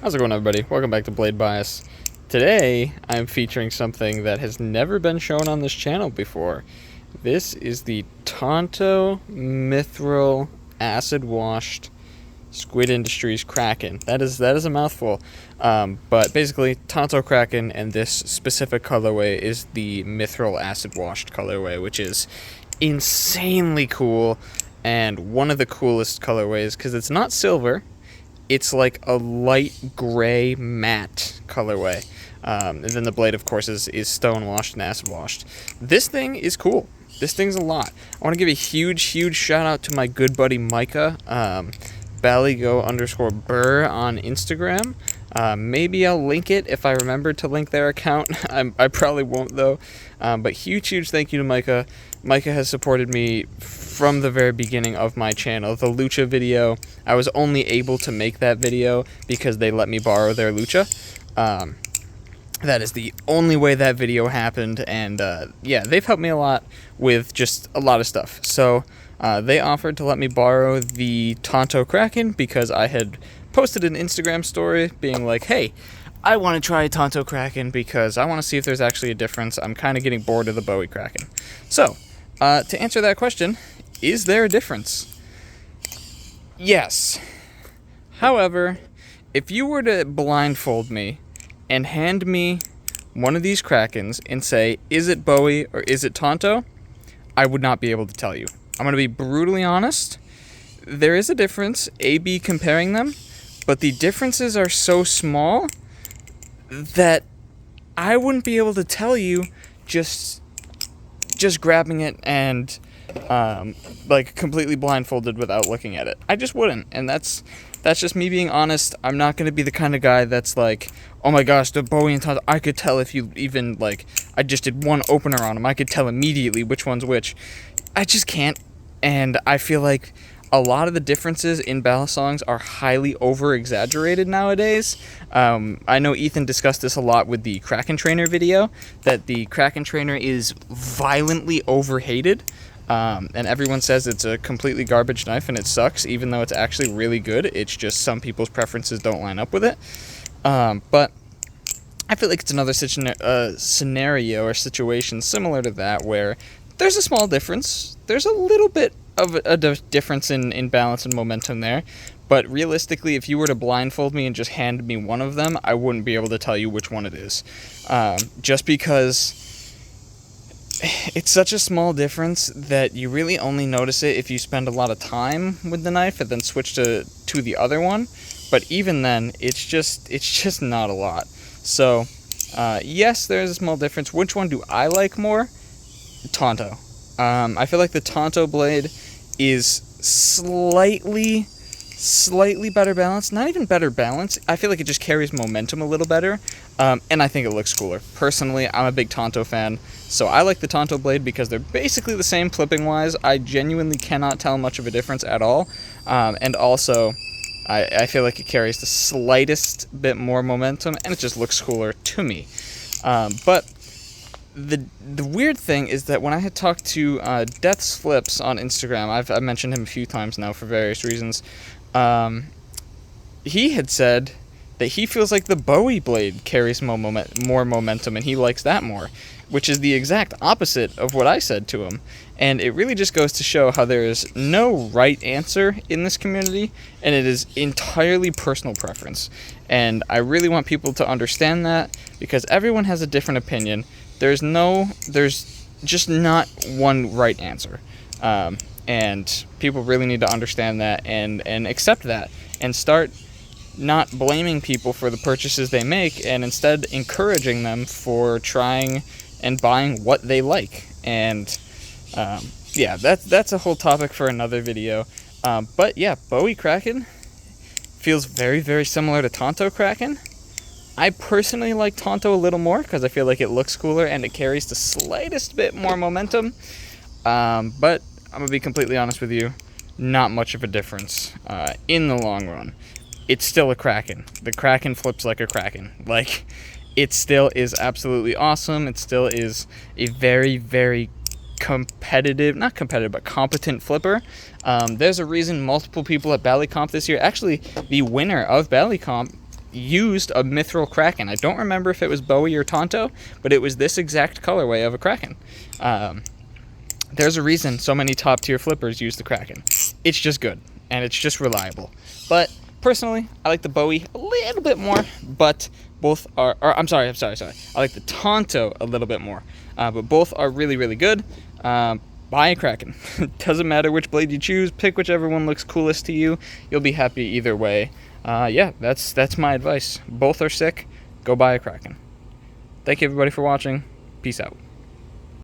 How's it going, everybody? Welcome back to Blade Bias. Today, I'm featuring something that has never been shown on this channel before. This is the Tanto Mithril Acid Washed Squid Industries Kraken. That is a mouthful. But basically, Tanto Kraken and this specific colorway is the Mithril Acid Washed colorway, which is insanely cool and one of the coolest colorways because it's not silver. It's like a light gray matte colorway. And then the blade, of course, is stone washed and acid washed. This thing is cool. This thing's a lot. I want to give a huge shout out to my good buddy Micah, ballygo_burr on Instagram. Maybe I'll link it if I remember to link their account. I probably won't, though. But huge thank you to Micah. Micah has supported me from the very beginning of my channel. The Lucha video, I was only able to make that video because they let me borrow their Lucha. That is the only way that video happened, and yeah, they've helped me a lot with just a lot of stuff. So they offered to let me borrow the Tanto Kraken because I had posted an Instagram story being like, hey, I want to try Tanto Kraken because I want to see if there's actually a difference. I'm kind of getting bored of the Bowie Kraken. So, to answer that question, is there a difference? Yes. However, if you were to blindfold me and hand me one of these Krakens and say, is it Bowie or is it Tanto? I would not be able to tell you. I'm going to be brutally honest. There is a difference, A-B comparing them, but the differences are so small that I wouldn't be able to tell you just grabbing it and like completely blindfolded without looking at it. I just wouldn't, and that's just me being honest. I'm not going to be the kind of guy that's like, oh my gosh, the Bowie and Tanto, I could tell if you even, like, I just did one opener on them. I could tell immediately which one's which. I just can't, and I feel like a lot of the differences in balisongs are highly over-exaggerated nowadays. I know Ethan discussed this a lot with the Kraken Trainer video, that the Kraken Trainer is violently overhated. And everyone says it's a completely garbage knife and it sucks, even though it's actually really good. It's just some people's preferences don't line up with it. But I feel like it's another scenario or situation similar to that where there's a small difference. There's a little bit of a difference in balance and momentum there. But realistically, if you were to blindfold me and just hand me one of them, I wouldn't be able to tell you which one it is. Just because it's such a small difference that you really only notice it if you spend a lot of time with the knife and then switch to the other one. But even then, it's just not a lot. So, yes, there's a small difference. Which one do I like more? Tanto. I feel like the Tanto blade is slightly better balanced. Not even better balanced. I feel like it just carries momentum a little better. And I think it looks cooler. Personally, I'm a big Tanto fan, so I like the Tanto blade because they're basically the same clipping-wise. I genuinely cannot tell much of a difference at all. And also, I feel like it carries the slightest bit more momentum, and it just looks cooler to me. But the weird thing is that when I had talked to Death's Flips on Instagram, I've mentioned him a few times now for various reasons, he had said that he feels like the Bowie blade carries more momentum, and he likes that more, which is the exact opposite of what I said to him. And it really just goes to show how there is no right answer in this community, and it is entirely personal preference. And I really want people to understand that, because everyone has a different opinion. There's just not one right answer. And people really need to understand that and accept that, and start not blaming people for the purchases they make, and instead encouraging them for trying and buying what they like. And yeah, that's a whole topic for another video. But yeah, Bowie Kraken feels very similar to Tanto Kraken. I personally like Tanto a little more because I feel like it looks cooler and it carries the slightest bit more momentum. But I'm going to be completely honest with you, not much of a difference in the long run. It's still a Kraken. The Kraken flips like a Kraken. Like, it still is absolutely awesome. It still is a very competitive, not competitive, but competent flipper. There's a reason multiple people at BallyComp this year, actually the winner of BallyComp used a mithril Kraken. I don't remember if it was Bowie or Tanto, but it was this exact colorway of a Kraken. There's a reason so many top tier flippers use the Kraken. It's just good, and it's just reliable. But personally, I like the Bowie a little bit more, but both are, I'm sorry. I like the Tanto a little bit more, but both are really, really good. Buy a Kraken. Doesn't matter which blade you choose, pick whichever one looks coolest to you. You'll be happy either way. Yeah, that's my advice. Both are sick. Go buy a Kraken. Thank you everybody for watching. Peace out.